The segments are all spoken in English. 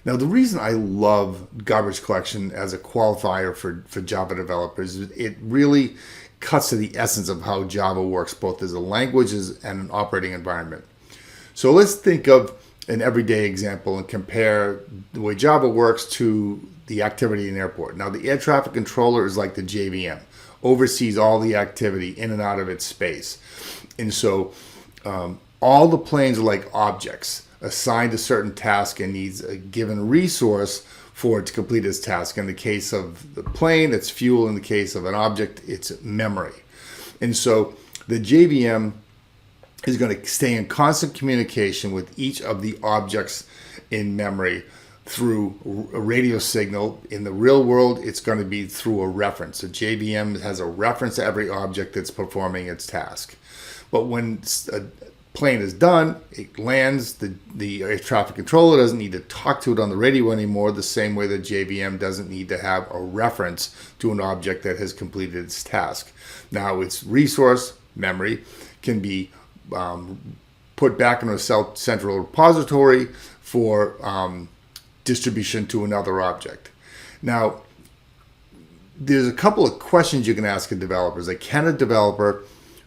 Now, the reason I love garbage collection as a qualifier for Java developers is it really cuts to the essence of how Java works, both as a language and an operating environment. So let's think of an everyday example and compare the way Java works to the activity in an airport. Now, the air traffic controller is like the JVM, oversees all the activity in and out of its space. And so all the planes are like objects assigned a certain task and needs a given resource for it to complete its task. In the case of the plane, it's fuel. In the case of an object, it's memory. And so the JVM is going to stay in constant communication with each of the objects in memory through a radio signal. In the real world, it's going to be through a reference. A JVM has a reference to every object that's performing its task. But when a plane is done, it lands, the air traffic controller doesn't need to talk to it on the radio anymore, the same way the JVM doesn't need to have a reference to an object that has completed its task. Now, its resource, memory, can be put back in a central repository for distribution to another object. Now, there's a couple of questions you can ask a developer. Like, can a developer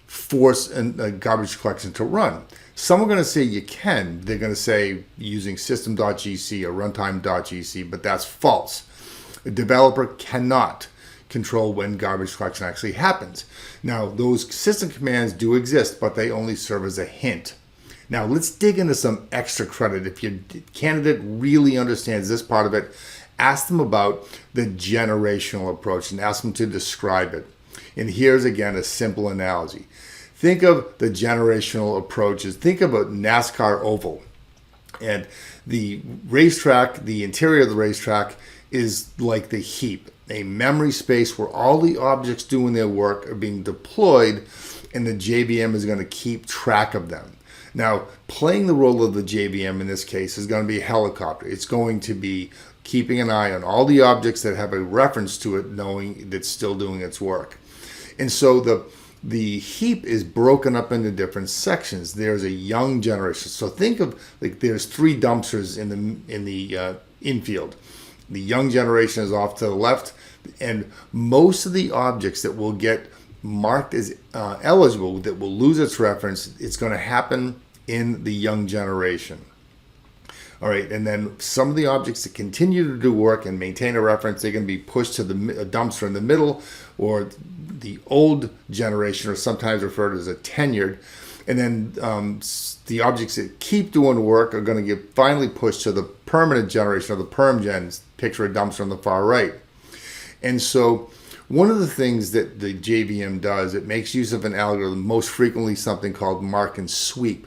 force a garbage collection to run? Some are going to say you can. They're going to say using system.gc or runtime.gc, but that's false. A developer cannot control when garbage collection actually happens. Now, those system commands do exist, but they only serve as a hint. Now, let's dig into some extra credit. If your candidate really understands this part of it, ask them about the generational approach and ask them to describe it. And here's, again, a simple analogy. Think of the generational approaches. Think of a NASCAR oval. And the racetrack, the interior of the racetrack is like the heap, a memory space where all the objects doing their work are being deployed, and the JVM is going to keep track of them. Now, playing the role of the JVM in this case is going to be a helicopter. It's going to be keeping an eye on all the objects that have a reference to it, knowing that it's still doing its work. And so the heap is broken up into different sections. There's a young generation. So think of, like, there's 3 dumpsters in the infield. The young generation is off to the left, and most of the objects that will get marked as eligible, that will lose its reference, it's going to happen in the young generation. All right, and then some of the objects that continue to do work and maintain a reference, they're going to be pushed to the dumpster in the middle, or the old generation, or sometimes referred to as a tenured. And then the objects that keep doing work are going to get finally pushed to the permanent generation, or the perm gens. Picture a dumpster on the far right. And so one of the things that the JVM does, it makes use of an algorithm, most frequently something called mark and sweep.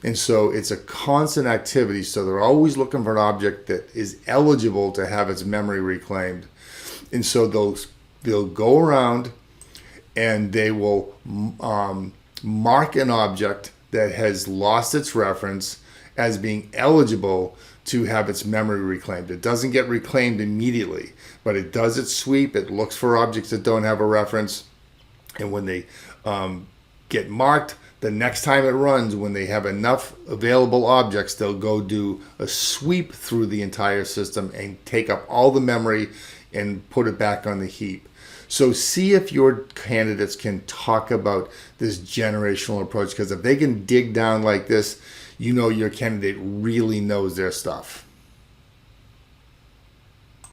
And so it's a constant activity. So they're always looking for an object that is eligible to have its memory reclaimed. And so they'll go around and they will mark an object that has lost its reference as being eligible to have its memory reclaimed. It doesn't get reclaimed immediately, but it does its sweep. It looks for objects that don't have a reference. And when they get marked, the next time it runs, when they have enough available objects, they'll go do a sweep through the entire system and take up all the memory and put it back on the heap. So see if your candidates can talk about this generational approach, because if they can dig down like this, you know your candidate really knows their stuff.